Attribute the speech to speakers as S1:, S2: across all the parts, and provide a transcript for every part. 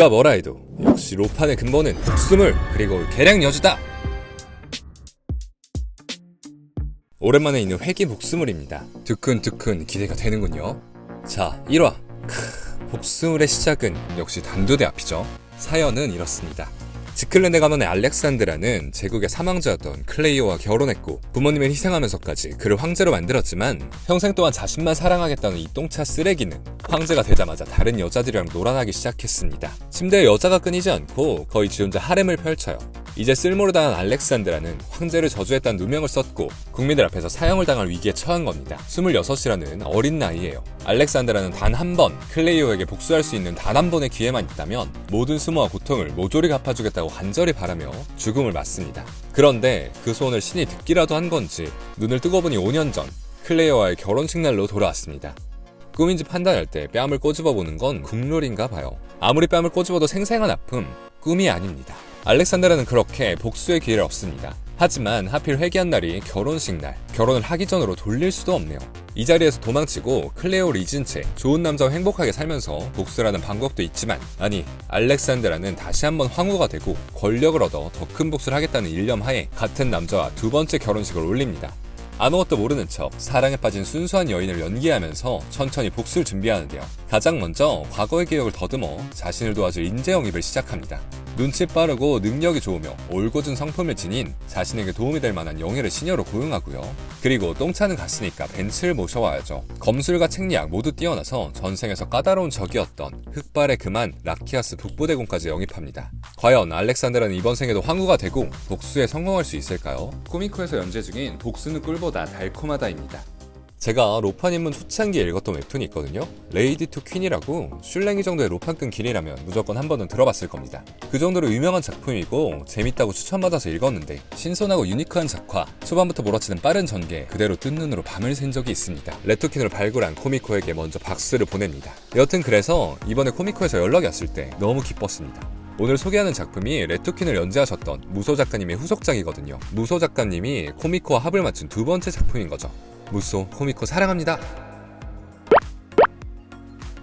S1: 누가 뭐라 해도 역시 로판의 근본은 복수물 그리고 계량 여주다. 오랜만에 있는 회기 복수물입니다. 두근두근 기대가 되는군요. 자, 1화 복수물의 시작은 역시 단두대 앞이죠. 사연은 이렇습니다. 지클랜드 가문의 알렉산드라는 제국의 사망자였던 클레이오와 결혼했고 부모님을 희생하면서까지 그를 황제로 만들었지만 평생 동안 자신만 사랑하겠다는 이 똥차 쓰레기는 황제가 되자마자 다른 여자들이랑 놀아나기 시작했습니다. 침대에 여자가 끊이지 않고 거의 지 혼자 하렘을 펼쳐요. 이제 쓸모를 당한 알렉산드라는 황제를 저주했다는 누명을 썼고 국민들 앞에서 사형을 당할 위기에 처한 겁니다. 26이라는 어린 나이에요. 알렉산드라는 단 한 번 클레이오에게 복수할 수 있는 단 한 번의 기회만 있다면 모든 수모와 고통을 모조리 갚아주겠다고 간절히 바라며 죽음을 맞습니다. 그런데 그 소원을 신이 듣기라도 한 건지 눈을 뜨고 보니 5년 전 클레이오와의 결혼식 날로 돌아왔습니다. 꿈인지 판단할 때 뺨을 꼬집어보는 건 국룰인가 봐요. 아무리 뺨을 꼬집어도 생생한 아픔, 꿈이 아닙니다. 알렉산드라는 그렇게 복수의 기회를 얻습니다. 하지만 하필 회개한 날이 결혼식 날, 결혼을 하기 전으로 돌릴 수도 없네요. 이 자리에서 도망치고 클레오를 잊은 채 좋은 남자와 행복하게 살면서 복수라는 방법도 있지만 아니, 알렉산드라는 다시 한번 황후가 되고 권력을 얻어 더 큰 복수를 하겠다는 일념 하에 같은 남자와 두 번째 결혼식을 올립니다. 아무것도 모르는 척 사랑에 빠진 순수한 여인을 연기하면서 천천히 복수를 준비하는데요. 가장 먼저 과거의 기억을 더듬어 자신을 도와줄 인재 영입을 시작합니다. 눈치 빠르고 능력이 좋으며 올곧은 성품을 지닌 자신에게 도움이 될 만한 영예를 시녀로 고용하고요. 그리고 똥차는 갔으니까 벤츠를 모셔와야죠. 검술과 책리학 모두 뛰어나서 전생에서 까다로운 적이었던 흑발의 그만 라키아스 북부대공까지 영입합니다. 과연 알렉산드라는 이번 생에도 황후가 되고 복수에 성공할 수 있을까요? 코미코에서 연재 중인 복수는 꿀보다 달콤하다입니다. 제가 로판 입문 초창기에 읽었던 웹툰이 있거든요. 레이디 투 퀸이라고 슐랭이 정도의 로판끈 길이라면 무조건 한 번은 들어봤을 겁니다. 그 정도로 유명한 작품이고 재밌다고 추천받아서 읽었는데 신선하고 유니크한 작화, 초반부터 몰아치는 빠른 전개, 그대로 뜬 눈으로 밤을 샌 적이 있습니다. 레토킨을 발굴한 코미코에게 먼저 박수를 보냅니다. 여튼 그래서 이번에 코미코에서 연락이 왔을 때 너무 기뻤습니다. 오늘 소개하는 작품이 레토킨을 연재하셨던 무소 작가님의 후속작이거든요. 무소 작가님이 코미코와 합을 맞춘 두 번째 작품인 거죠. 무소, 코미코 사랑합니다.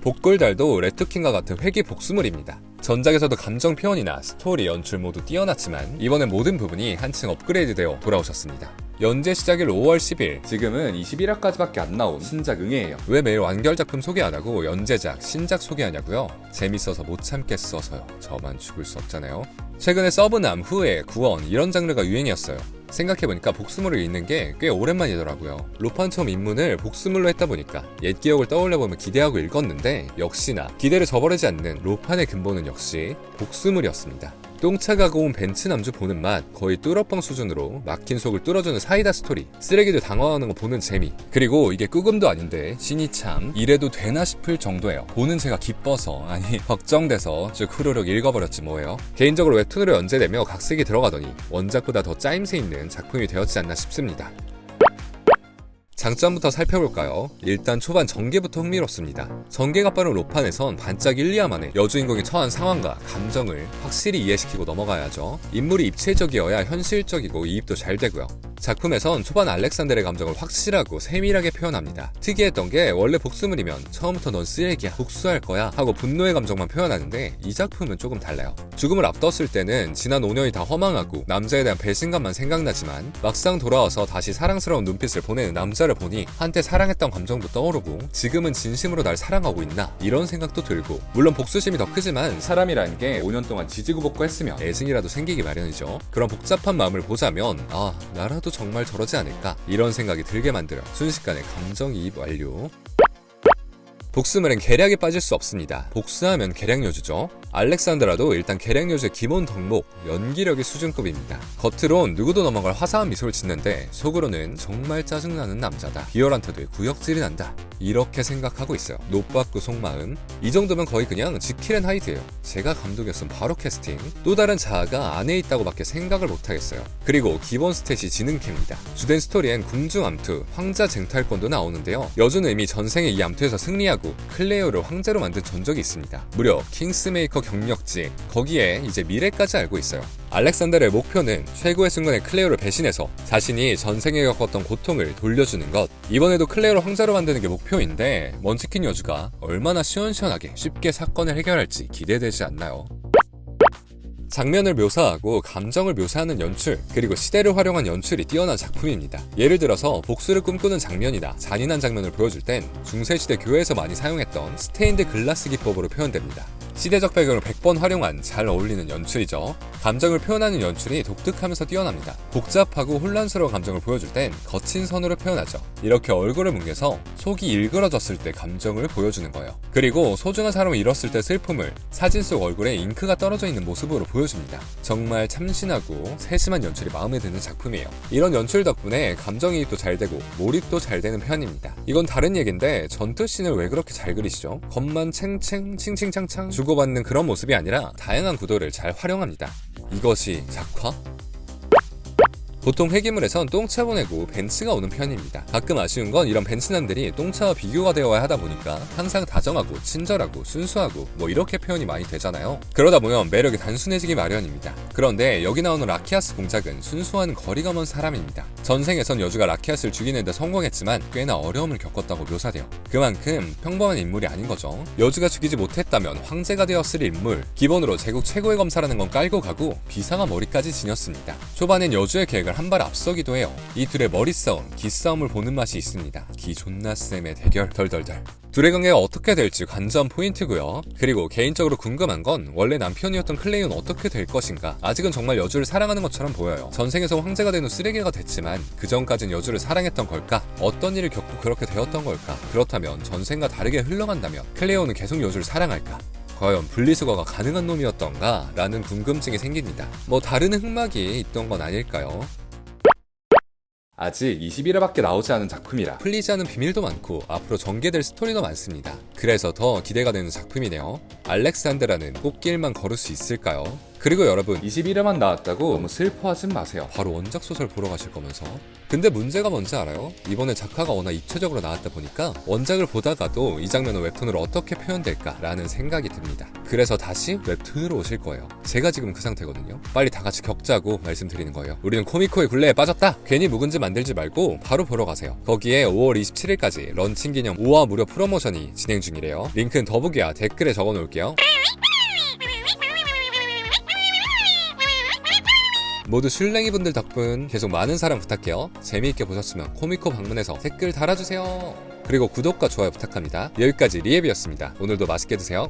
S1: 복골달도 레토킨과 같은 회기 복수물입니다. 전작에서도 감정 표현이나 스토리, 연출 모두 뛰어났지만 이번엔 모든 부분이 한층 업그레이드되어 돌아오셨습니다. 연재 시작일 5월 10일, 지금은 21화까지밖에 안 나온 신작 응애예요. 왜 매일 완결 작품 소개 안 하고 연재작, 신작 소개하냐고요? 재밌어서 못 참겠어서요. 저만 죽을 수 없잖아요. 최근에 서브남, 후회, 구원 이런 장르가 유행이었어요. 생각해보니까 복수물을 읽는 게 꽤 오랜만이더라고요. 로판 처음 입문을 복수물로 했다 보니까 옛 기억을 떠올려보며 기대하고 읽었는데 역시나 기대를 저버리지 않는 로판의 근본은 역시 복수물이었습니다. 똥차가 고운 벤츠 남주 보는 맛, 거의 뚜러뻥 수준으로 막힌 속을 뚫어주는 사이다 스토리, 쓰레기들 당황하는 거 보는 재미, 그리고 이게 꾸금도 아닌데 신이 참 이래도 되나 싶을 정도예요. 보는 제가 기뻐서, 아니 걱정돼서 쭉 후루룩 읽어버렸지 뭐예요. 개인적으로 웹툰으로 연재되며 각색이 들어가더니 원작보다 더 짜임새 있는 작품이 되었지 않나 싶습니다. 장점부터 살펴볼까요? 일단 초반 전개부터 흥미롭습니다. 전개가 빠른 로판에선 반짝 1, 2화 만에 여주인공이 처한 상황과 감정을 확실히 이해시키고 넘어가야죠. 인물이 입체적이어야 현실적이고 이입도 잘 되고요. 작품에선 초반 알렉산드의 감정을 확실하고 세밀하게 표현합니다. 특이했던 게 원래 복수물이면 처음부터 넌 쓰레기야, 복수할 거야 하고 분노의 감정만 표현하는데 이 작품은 조금 달라요. 죽음을 앞뒀을 때는 지난 5년이 다 허망하고 남자에 대한 배신감만 생각나지만 막상 돌아와서 다시 사랑스러운 눈빛을 보내는 남자를 보니 한때 사랑했던 감정도 떠오르고 지금은 진심으로 날 사랑하고 있나 이런 생각도 들고, 물론 복수심이 더 크지만 사람이라는 게 5년 동안 지지고볶고 했으면 애증이라도 생기기 마련이죠. 그런 복잡한 마음을 보자면 아, 나라도 정말 저러지 않을까 이런 생각이 들게 만들어 순식간에 감정이입 완료. 복수물엔 계략에 빠질 수 없습니다. 복수하면 계략여주죠. 알렉산드라도 일단 계략여주의 기본 덕목, 연기력이 수준급입니다. 겉으론 누구도 넘어갈 화사한 미소를 짓는데 속으로는 정말 짜증나는 남자다, 비열한 태도에 구역질이 난다, 이렇게 생각하고 있어요. 노빠꾸 속마음. 이 정도면 거의 그냥 지킬 앤 하이드예요. 제가 감독이었으면 바로 캐스팅. 또 다른 자아가 안에 있다고 밖에 생각을 못하겠어요. 그리고 기본 스탯이 지능캐입니다. 주된 스토리엔 궁중암투, 황자 쟁탈권도 나오는데요. 여주는 이미 전생에 이 암투에서 승리하고 하고 클레오를 황제로 만든 전적이 있습니다. 무려 킹스메이커 경력지, 거기에 이제 미래까지 알고 있어요. 알렉산더의 목표는 최고의 순간에 클레오를 배신해서 자신이 전생에 겪었던 고통을 돌려주는 것. 이번에도 클레오를 황제로 만드는 게 목표인데 먼치킨 여주가 얼마나 시원시원하게 쉽게 사건을 해결할지 기대되지 않나요? 장면을 묘사하고 감정을 묘사하는 연출, 그리고 시대를 활용한 연출이 뛰어난 작품입니다. 예를 들어서 복수를 꿈꾸는 장면이나 잔인한 장면을 보여줄 땐 중세시대 교회에서 많이 사용했던 스테인드 글라스 기법으로 표현됩니다. 시대적 배경을 100번 활용한 잘 어울리는 연출이죠. 감정을 표현하는 연출이 독특하면서 뛰어납니다. 복잡하고 혼란스러운 감정을 보여줄 땐 거친 선으로 표현하죠. 이렇게 얼굴을 뭉개서 속이 일그러졌을 때 감정을 보여주는 거예요. 그리고 소중한 사람을 잃었을 때 슬픔을 사진 속 얼굴에 잉크가 떨어져 있는 모습으로 보여줍니다. 정말 참신하고 세심한 연출이 마음에 드는 작품이에요. 이런 연출 덕분에 감정이입도 잘 되고 몰입도 잘 되는 편입니다. 이건 다른 얘기인데 전투씬을 왜 그렇게 잘 그리시죠? 겉만 챙챙 칭칭창창 주고받는 그런 모습이 아니라 다양한 구도를 잘 활용합니다. 이것이 작화? 보통 회기물에선 똥차 보내고 벤츠가 오는 편입니다. 가끔 아쉬운 건 이런 벤츠남들이 똥차와 비교가 되어야 하다 보니까 항상 다정하고 친절하고 순수하고 뭐 이렇게 표현이 많이 되잖아요. 그러다 보면 매력이 단순해지기 마련입니다. 그런데 여기 나오는 라키아스 공작은 순수한 거리가 먼 사람입니다. 전생에선 여주가 라키아스를 죽이는 데 성공했지만 꽤나 어려움을 겪었다고 묘사돼요. 그만큼 평범한 인물이 아닌 거죠. 여주가 죽이지 못했다면 황제가 되었을 인물, 기본으로 제국 최고의 검사라는 건 깔고 가고 비상한 머리까지 지녔습니다. 초반엔 여주의 계획을 한 발 앞서기도 해요. 이 둘의 머리 싸움, 기싸움을 보는 맛이 있습니다. 기 존나 쌤의 대결 덜덜덜. 둘의 관계가 어떻게 될지 관전 포인트고요. 그리고 개인적으로 궁금한 건 원래 남편이었던 클레이는 어떻게 될 것인가. 아직은 정말 여주를 사랑하는 것처럼 보여요. 전생에서 황제가 된 후 쓰레기가 됐지만 그 전까진 여주를 사랑했던 걸까? 어떤 일을 겪고 그렇게 되었던 걸까? 그렇다면 전생과 다르게 흘러간다면 클레오는 계속 여주를 사랑할까? 과연 분리수거가 가능한 놈이었던가? 라는 궁금증이 생깁니다. 뭐 다른 흑막이 있던 건 아닐까요? 아직 21회밖에 나오지 않은 작품이라 풀리지 않은 비밀도 많고 앞으로 전개될 스토리도 많습니다. 그래서 더 기대가 되는 작품이네요. 알렉산드라는 꽃길만 걸을 수 있을까요? 그리고 여러분 21회만 나왔다고 너무 슬퍼하진 마세요. 바로 원작 소설 보러 가실 거면서. 근데 문제가 뭔지 알아요? 이번에 작화가 워낙 입체적으로 나왔다 보니까 원작을 보다가도 이 장면은 웹툰으로 어떻게 표현될까 라는 생각이 듭니다. 그래서 다시 웹툰으로 오실 거예요. 제가 지금 그 상태거든요. 빨리 다 같이 겪자고 말씀드리는 거예요. 우리는 코미코의 굴레에 빠졌다. 괜히 묵은지 만들지 말고 바로 보러 가세요. 거기에 5월 27일까지 런칭 기념 5화 무료 프로모션이 진행 중이래요. 링크는 더보기와 댓글에 적어 놓을게요. 모두 슐랭이 분들 덕분 계속 많은 사랑 부탁해요. 재미있게 보셨으면 코미코 방문해서 댓글 달아주세요. 그리고 구독과 좋아요 부탁합니다. 여기까지 리앱이었습니다. 오늘도 맛있게 드세요.